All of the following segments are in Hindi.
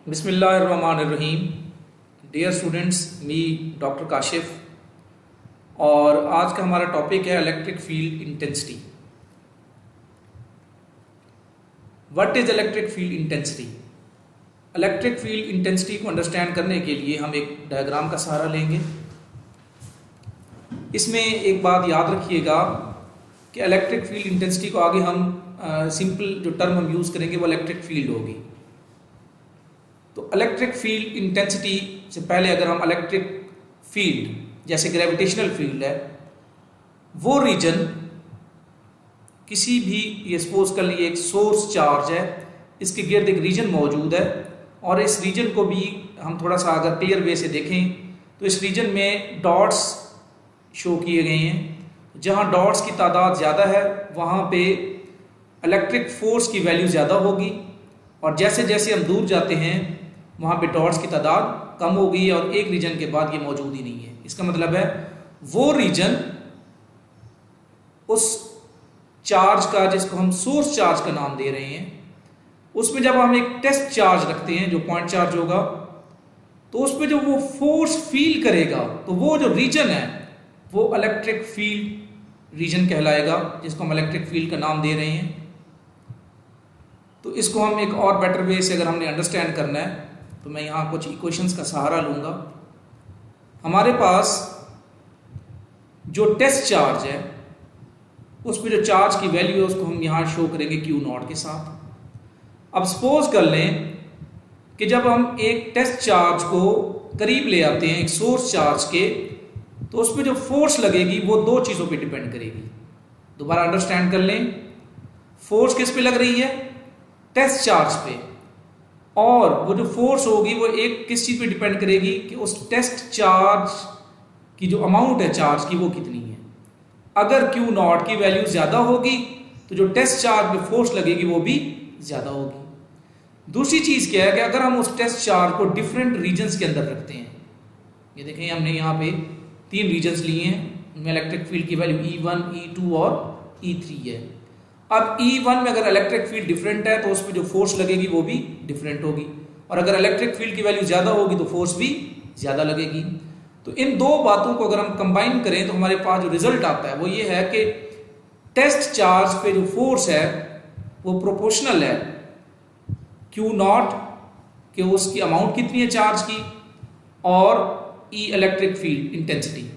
बिस्मिल्लाहिर्रहमानिर्रहीम। डियर स्टूडेंट्स, मी डॉक्टर काशिफ और आज का हमारा टॉपिक है electric field intensity. What is electric field intensity? Electric field intensity को अंडरस्टैंड करने के लिए हम एक डायग्राम का सहारा लेंगे। इसमें एक बात याद रखिएगा कि इलेक्ट्रिक फील्ड इंटेंसिटी को आगे हम सिंपल जो टर्म हम यूज़ करेंगे वो इलेक्ट्रिक फील्ड होगी। तो इलेक्ट्रिक फील्ड इंटेंसिटी से पहले अगर हम इलेक्ट्रिक फील्ड जैसे ग्रेविटेशनल फील्ड है वो रीजन किसी भी, ये सपोज कर लिए एक सोर्स चार्ज है, इसके गिर्द एक रीजन मौजूद है और इस रीजन को भी हम थोड़ा सा अगर क्लियर वे से देखें तो इस रीजन में डॉट्स शो किए गए हैं। जहाँ डॉट्स की तादाद ज़्यादा है वहाँ पे इलेक्ट्रिक फोर्स की वैल्यू ज़्यादा होगी और जैसे जैसे हम दूर जाते हैं वहाँ पे डॉट्स की तादाद कम हो गई है और एक रीजन के बाद ये मौजूद ही नहीं है। इसका मतलब है वो रीजन उस चार्ज का जिसको हम सोर्स चार्ज का नाम दे रहे हैं उसमें जब हम एक टेस्ट चार्ज रखते हैं जो पॉइंट चार्ज होगा तो उसमें जो वो फोर्स फील करेगा तो वो जो रीजन है वो इलेक्ट्रिक फील्ड रीजन कहलाएगा, जिसको हम इलेक्ट्रिक फील्ड का नाम दे रहे हैं। तो इसको हम एक और बेटर वे से अगर हमने अंडरस्टैंड करना है तो मैं यहाँ कुछ इक्वेशंस का सहारा लूँगा। हमारे पास जो टेस्ट चार्ज है उसमें जो चार्ज की वैल्यू है उसको हम यहाँ शो करेंगे क्यू नॉट के साथ। अब सपोज कर लें कि जब हम एक टेस्ट चार्ज को करीब ले आते हैं एक सोर्स चार्ज के तो उसमें जो फोर्स लगेगी वो दो चीज़ों पे डिपेंड करेगी। दोबारा अंडरस्टैंड कर लें, फोर्स किस पे लग रही है? टेस्ट चार्ज पे। और वो जो फोर्स होगी वो एक किस चीज़ पे डिपेंड करेगी कि उस टेस्ट चार्ज की जो अमाउंट है चार्ज की वो कितनी है। अगर क्यू नॉट की वैल्यू ज़्यादा होगी तो जो टेस्ट चार्ज पे फोर्स लगेगी वो भी ज़्यादा होगी। दूसरी चीज़ क्या है कि अगर हम उस टेस्ट चार्ज को डिफरेंट रीजन्स के अंदर रखते हैं, ये देखें हमने यहाँ पे 3 रीजन्स लिए हैं, उनमें इलेक्ट्रिक फील्ड की वैल्यू E1, E2 और E3 है। अब E1 में अगर इलेक्ट्रिक फील्ड डिफरेंट है तो उसमें जो फोर्स लगेगी वो भी डिफरेंट होगी और अगर इलेक्ट्रिक फील्ड की वैल्यू ज़्यादा होगी तो फोर्स भी ज़्यादा लगेगी। तो इन दो बातों को अगर हम कंबाइन करें तो हमारे पास जो रिजल्ट आता है वो ये है कि टेस्ट चार्ज पे जो फोर्स है वो प्रोपोर्शनल है क्यू नॉट कि उसकी अमाउंट कितनी है चार्ज की और ई इलेक्ट्रिक फील्ड इंटेंसिटी।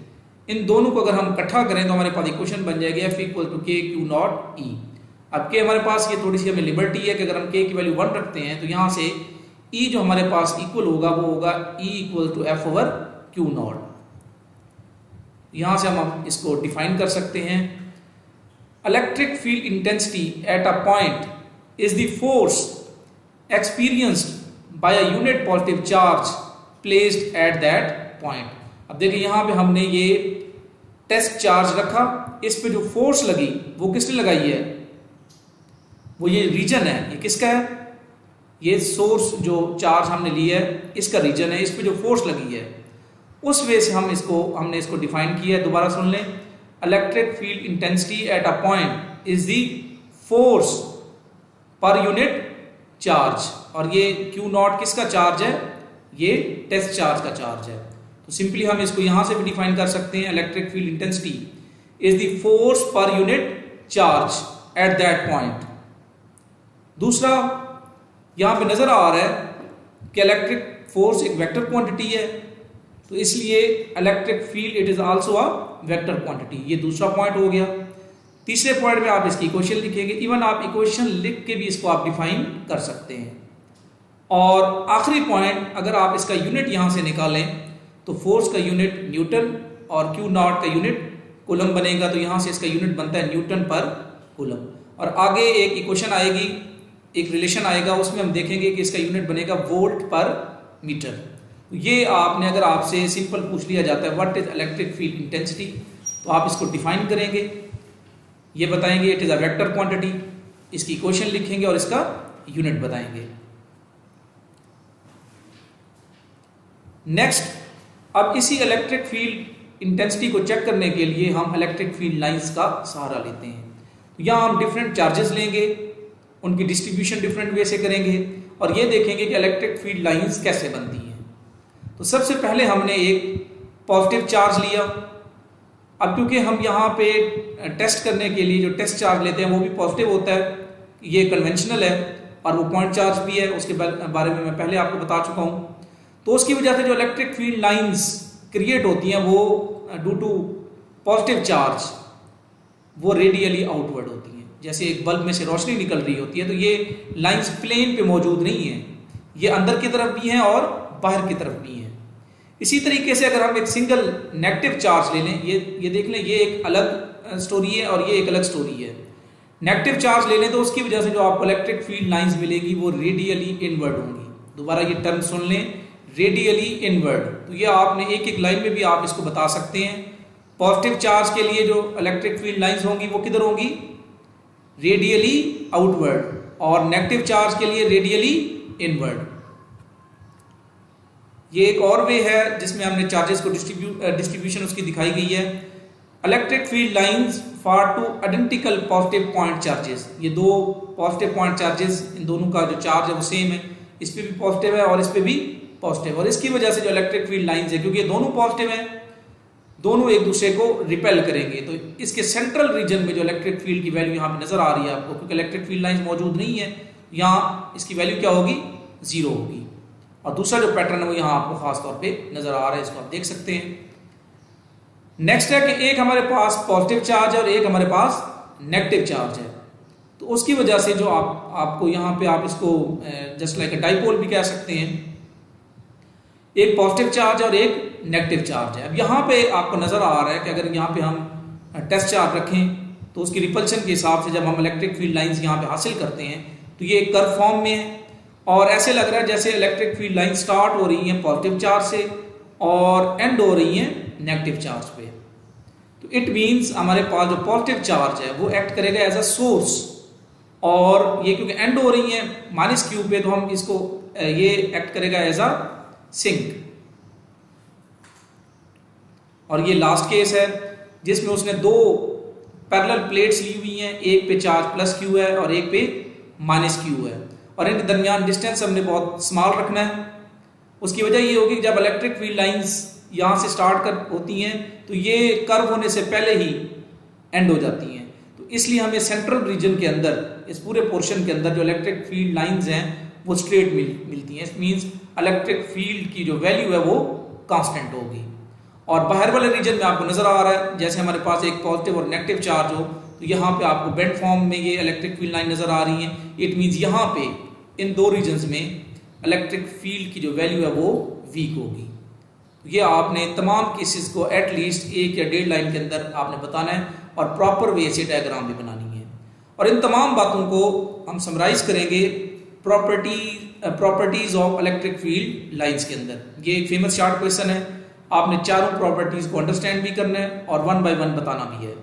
इन दोनों को अगर हम इकट्ठा करें तो हमारे पास इक्वेशन बन जाएगी F इक्वल टू के क्यू नॉट ई। अब के हमारे पास ये थोड़ी सी हमें लिबर्टी है कि अगर हम के की वैल्यू 1 रखते हैं तो यहाँ से ई जो हमारे पास इक्वल होगा वो होगा E equal to F over Q nought. यहाँ से हम इसको डिफाइन कर सकते हैं। Electric field intensity at a point is the force experienced by a unit positive charge placed at that point. अब देखिए यहाँ पे हमने ये टेस्ट चार्ज रखा, इस पे जो फोर्स लगी वो किसने लगाई है? वो ये रीजन है, ये किसका है? ये सोर्स जो चार्ज हमने लिया है इसका रीजन है, इस पे जो फोर्स लगी है उस वे से हमने इसको डिफाइन किया है। दोबारा सुन लें, electric field intensity at a point is the force per unit charge और ये क्यू नॉट किसका चार्ज है? ये टेस्ट चार्ज का चार्ज है। तो सिंपली हम इसको यहां से भी डिफाइन कर सकते हैं, electric field intensity is the force per unit charge at that point. दूसरा, यहां पे नजर आ रहा है कि इलेक्ट्रिक फोर्स एक वेक्टर क्वांटिटी है तो इसलिए electric field it is also a vector quantity. ये दूसरा पॉइंट हो गया। तीसरे पॉइंट में आप इसकी इक्वेशन लिखेंगे, इवन आप इक्वेशन लिख के भी इसको आप डिफाइन कर सकते हैं। और आखिरी पॉइंट, अगर आप इसका यूनिट यहां से निकालें तो फोर्स का यूनिट न्यूटन और क्यू नॉट का यूनिट कूलम बनेगा, तो यहां से इसका यूनिट बनता है न्यूटन पर कूलम। और आगे एक इक्वेशन आएगी, एक रिलेशन आएगा, उसमें हम देखेंगे कि इसका यूनिट बनेगा वोल्ट पर मीटर। तो ये आपने अगर आपसे सिंपल पूछ लिया जाता है what is electric field intensity तो आप इसको डिफाइन करेंगे, ये बताएंगे it is a vector quantity, इसकी इक्वेशन लिखेंगे और इसका यूनिट बताएंगे। नेक्स्ट, अब इसी इलेक्ट्रिक फील्ड इंटेंसिटी को चेक करने के लिए हम इलेक्ट्रिक फील्ड लाइंस का सहारा लेते हैं। तो यहाँ हम डिफरेंट चार्जेस लेंगे, उनकी डिस्ट्रीब्यूशन डिफरेंट वे से करेंगे और ये देखेंगे कि इलेक्ट्रिक फील्ड लाइंस कैसे बनती हैं। तो सबसे पहले हमने एक पॉजिटिव चार्ज लिया। अब क्योंकि हम यहाँ पे टेस्ट करने के लिए जो टेस्ट चार्ज लेते हैं वो भी पॉजिटिव होता है, ये कन्वेंशनल है और वो पॉइंट चार्ज भी है, उसके बारे में मैं पहले आपको बता चुका हूँ। तो उसकी वजह से जो इलेक्ट्रिक फील्ड लाइंस क्रिएट होती हैं वो ड्यू टू पॉजिटिव चार्ज वो रेडियली आउटवर्ड होती हैं। जैसे एक बल्ब में से रोशनी निकल रही होती है तो ये लाइंस प्लेन पे मौजूद नहीं है, ये अंदर की तरफ भी हैं और बाहर की तरफ भी हैं। इसी तरीके से अगर हम एक सिंगल नेगेटिव चार्ज ले लें, ये देख लें, ये एक अलग स्टोरी है और ये एक अलग स्टोरी है। नेगेटिव चार्ज ले लें तो उसकी वजह से जो आपको इलेक्ट्रिक फील्ड लाइंस मिलेगी वो रेडियली इनवर्ड होंगी। दोबारा ये टर्म सुन लें, रेडियली इनवर्ड। तो ये आपने एक एक लाइन में भी आप इसको बता सकते हैं। पॉजिटिव चार्ज के लिए जो इलेक्ट्रिक फील्ड लाइंस होंगी वो किधर होंगी, रेडियली आउटवर्ड, और नेगेटिव चार्ज के लिए रेडियली इनवर्ड। ये एक और वे है जिसमें हमने चार्जेस को डिस्ट्रीब्यूशन उसकी दिखाई गई है। Electric field lines for two identical positive point charges, ये दो पॉजिटिव पॉइंट चार्जेस, इन दोनों का जो चार्ज है वो सेम है, इस पे भी पॉजिटिव है और इस पे भी पॉजिटिव। और इसकी वजह से जो इलेक्ट्रिक फील्ड लाइंस है, क्योंकि ये दोनों पॉजिटिव हैं, दोनों एक दूसरे को रिपेल करेंगे। तो इसके सेंट्रल रीजन में जो इलेक्ट्रिक फील्ड की वैल्यू यहाँ पे नजर आ रही है आपको, क्योंकि इलेक्ट्रिक फील्ड लाइंस मौजूद नहीं है, यहाँ इसकी वैल्यू क्या होगी, 0 होगी। और दूसरा जो पैटर्न है वो यहाँ आपको खास तौर पे नजर आ रहा है, इसको आप देख सकते हैं। नेक्स्ट है कि एक हमारे पास पॉजिटिव चार्ज है और एक हमारे पास नेगेटिव चार्ज है। तो उसकी वजह से जो आपको यहाँ पे आप इसको जस्ट लाइक अ डाइपोल भी कह सकते हैं, एक पॉजिटिव चार्ज और एक नेगेटिव चार्ज है। अब यहाँ पे आपको नजर आ रहा है कि अगर यहाँ पे हम टेस्ट चार्ज रखें तो उसकी रिपल्शन के हिसाब से जब हम इलेक्ट्रिक फील्ड लाइंस यहाँ पे हासिल करते हैं तो ये एक कर्व फॉर्म में है और ऐसे लग रहा है जैसे इलेक्ट्रिक फील्ड लाइन स्टार्ट हो रही है पॉजिटिव चार्ज से और एंड हो रही है नेगेटिव चार्ज पे। तो इट मींस हमारे पास जो पॉजिटिव चार्ज है वो एक्ट करेगा एज अ सोर्स, और ये क्योंकि एंड हो रही है -q पे तो हम इसको ये एक्ट करेगा एज अ सिंक। और ये लास्ट केस है जिसमें उसने दो पैरेलल प्लेट्स ली हुई हैं, एक पे चार्ज +q है और एक पे -q है, और इनके दरमियान डिस्टेंस हमने बहुत स्मॉल रखना है। उसकी वजह ये होगी कि जब इलेक्ट्रिक फील्ड लाइंस यहाँ से स्टार्ट कर होती हैं तो ये कर्व होने से पहले ही एंड हो जाती हैं। तो इसलिए हमें सेंट्रल रीजन के अंदर, इस पूरे पोर्शन के अंदर जो इलेक्ट्रिक फील्ड लाइंस हैं वो स्ट्रेट मिलती हैं। इट मीन्स इलेक्ट्रिक फील्ड की जो वैल्यू है वो कांस्टेंट होगी। और बाहर वाले रीजन में आपको नजर आ रहा है जैसे हमारे पास एक पॉजिटिव और नेगेटिव चार्ज हो, तो यहाँ पे आपको बेंड फॉर्म में ये इलेक्ट्रिक फील्ड लाइन नजर आ रही है। इट मीन्स यहाँ पे इन दो रीजन्स में इलेक्ट्रिक फील्ड की जो वैल्यू है वो वीक होगी। तो ये आपने तमाम केसेस को एटलीस्ट 1 या 1.5 लाइन के अंदर आपने बताना है और प्रॉपर वे से डायग्राम भी बनानी है। और इन तमाम बातों को हम समराइज करेंगे properties of electric field lines के अंदर। ये एक फेमस शार्ट क्वेश्चन है, आपने चारों प्रॉपर्टीज को अंडरस्टैंड भी करना है और 1 बाय 1 बताना भी है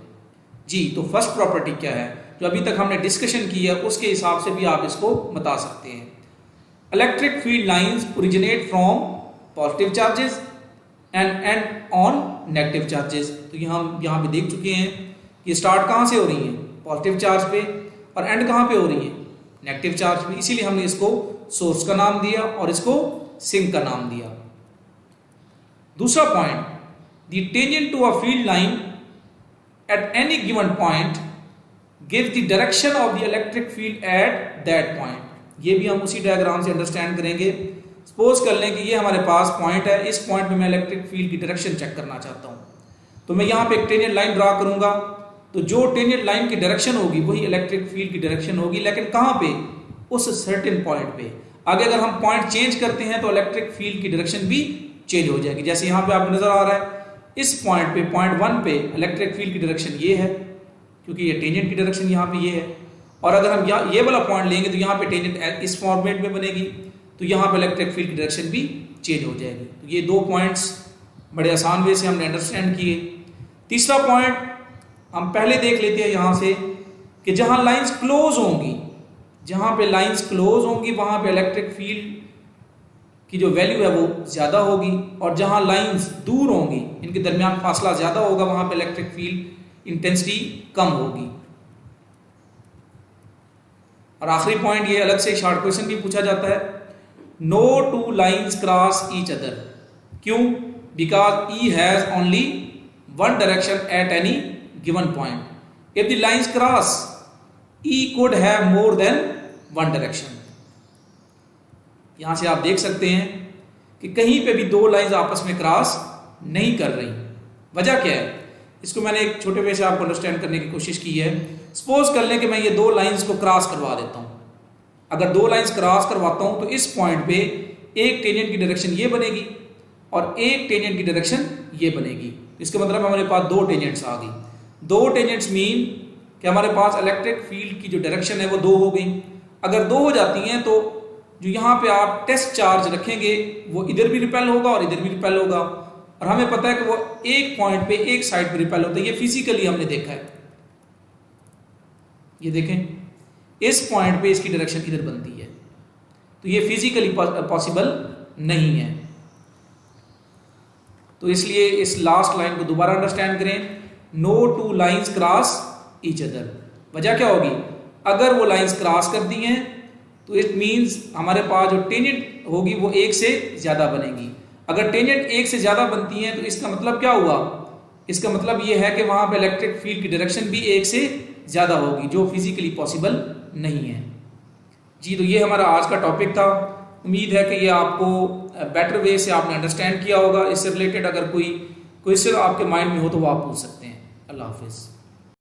जी। तो फर्स्ट प्रॉपर्टी क्या है जो अभी तक हमने डिस्कशन की है उसके हिसाब से भी आप इसको बता सकते हैं। Electric field lines originate from positive charges and and on negative charges. तो हम यहाँ पे देख चुके हैं कि स्टार्ट कहाँ से हो रही है, पॉजिटिव चार्ज पे, और एंड कहाँ पे हो रही है, नेगेटिव चार्ज पे। इसीलिए हमने इसको सोर्स का नाम दिया और इसको सिंक का नाम दिया। दूसरा point, the tangent to a field line at any given point give the direction of the electric field at that point. ये भी हम उसी डायग्राम से अंडरस्टैंड करेंगे। सपोज कर लें कि ये हमारे पास पॉइंट है, इस पॉइंट में मैं इलेक्ट्रिक फील्ड की डायरेक्शन चेक करना चाहता हूं। तो मैं यहाँ पे एक टेंजेंट लाइन ड्रा करूंगा, तो जो टेंजेंट लाइन की डायरेक्शन होगी वही इलेक्ट्रिक फील्ड की डायरेक्शन होगी, लेकिन कहाँ पे, उस सर्टेन पॉइंट पे। आगे अगर हम पॉइंट चेंज करते हैं तो इलेक्ट्रिक फील्ड की डायरेक्शन भी चेंज हो जाएगी। जैसे यहाँ पे आपको नजर आ रहा है इस पॉइंट पे, पॉइंट 1 पे इलेक्ट्रिक फील्ड की डायरेक्शन ये है क्योंकि ये टेंजेंट की डायरेक्शन यहाँ पे ये है, और अगर हम ये वाला पॉइंट लेंगे तो यहाँ पे टेंजेंट इस फॉर्मेट में बनेगी, तो यहाँ पे इलेक्ट्रिक फील्ड की डायरेक्शन भी चेंज हो जाएगी। तो ये 2 पॉइंट्स बड़े आसान वे से हमने अंडरस्टैंड किए। तीसरा पॉइंट हम पहले देख लेते हैं यहाँ से कि जहाँ लाइंस क्लोज होंगी, जहाँ पे लाइंस क्लोज होंगी वहाँ पे इलेक्ट्रिक फील्ड की जो वैल्यू है वो ज्यादा होगी, और जहाँ लाइंस दूर होंगी, इनके दरमियान फासला ज्यादा होगा, वहाँ पे इलेक्ट्रिक फील्ड इंटेंसिटी कम होगी। और आखिरी पॉइंट ये अलग से शॉर्ट क्वेश्चन भी पूछा जाता है, no two lines cross each other. क्यों? Because E has only one direction at any given point. If the lines cross, E could have more than one direction. यहां से आप देख सकते हैं कि कहीं पे भी दो लाइंस आपस में क्रॉस नहीं कर रही। वजह क्या है? इसको मैंने एक छोटे वे से आपको अंडरस्टैंड करने की कोशिश की है। सपोज कर लें कि मैं ये दो लाइंस को क्रॉस करवा देता हूं। अगर दो लाइंस क्रॉस करवाता हूं तो इस पॉइंट पे एक टेंजेंट की डायरेक्शन ये बनेगी और एक टेंजेंट की डायरेक्शन ये बनेगी। इसका मतलब हमारे पास दो टेंजेंट्स आ गई। दो टेंजेंट्स मीन कि हमारे पास इलेक्ट्रिक फील्ड की जो डायरेक्शन है वो दो हो गई। अगर दो हो जाती हैं तो जो यहाँ पे आप टेस्ट चार्ज रखेंगे वो इधर भी रिपेल होगा और इधर भी रिपेल होगा, और हमें पता है कि वो एक पॉइंट पे एक साइड पे रिपेल होता है। ये फिजिकली हमने देखा है। ये देखें, इस पॉइंट पे इसकी डायरेक्शन इधर बनती है, तो ये फिजिकली पॉसिबल नहीं है। तो इसलिए इस लास्ट लाइन को दोबारा अंडरस्टैंड करें, no two lines cross each other. वजह क्या होगी? अगर वो लाइंस क्रॉस कर दी हैं तो इट मींस हमारे पास जो टेंजेंट होगी वो एक से ज्यादा बनेगी। अगर टेंजेंट एक से ज्यादा बनती हैं तो इसका मतलब क्या हुआ? इसका मतलब ये है कि वहां पे इलेक्ट्रिक फील्ड की डायरेक्शन भी एक से ज्यादा होगी, जो फिजिकली पॉसिबल नहीं है। जी, तो ये हमारा आज का टॉपिक था। उम्मीद है कि ये आपको बेटर वे से आपने अंडरस्टैंड किया होगा। इससे रिलेटेड अगर कोई क्वेश्चन आपके माइंड में हो तो वो आप पूछ सकते हैं। अल्लाह हाफिज।